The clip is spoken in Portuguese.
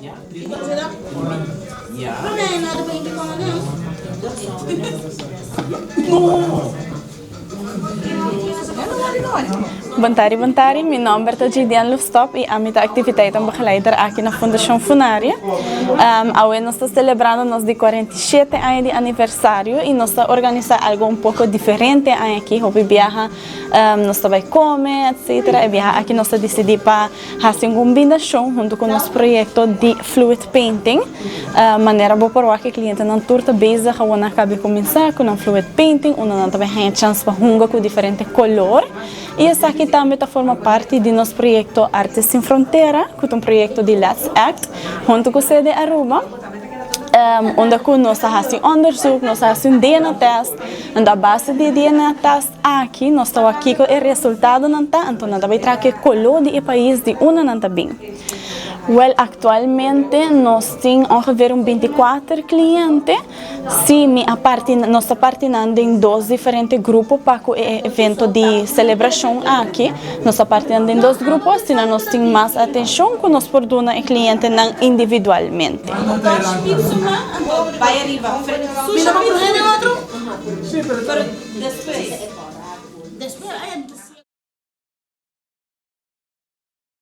Não é nada para indicar, não. Bantari, mijn naam is Gideon Lufstop e a minha atividade é begeleider aqui na Fundação Funária. Hoje nós estamos celebrando nosso 47 anos de aniversário e nós estamos organizando algo pouco diferente aqui. Hoje viaja, nós estamos comer, etc. E viaja aqui nós decidimos fazer uma combinação junto com nosso projeto de fluid painting. Maneira boa para que o cliente não turta beza, que não acaba de começar com um fluid painting, não também tem chance para jungar com diferentes cores. E essa aqui também forma parte do nosso projeto Artes Sem Fronteira, que é um projeto de Let's Act, junto com a sede Aruba. Onde nós fazemos onderzoek, nós fazemos DNA test, e da base de DNA test aqui, nós estamos aqui com o resultado, então nós vamos trazer color do país de uma também. Well, atualmente nós temos ongeveer 24 clientes. Sim, nós estamos partilhando em 2 diferentes grupos para o evento de celebração aqui. Nós estamos partilhando em 2 grupos, senão nós temos mais atenção que nós podemos o cliente individualmente. Vai arriba.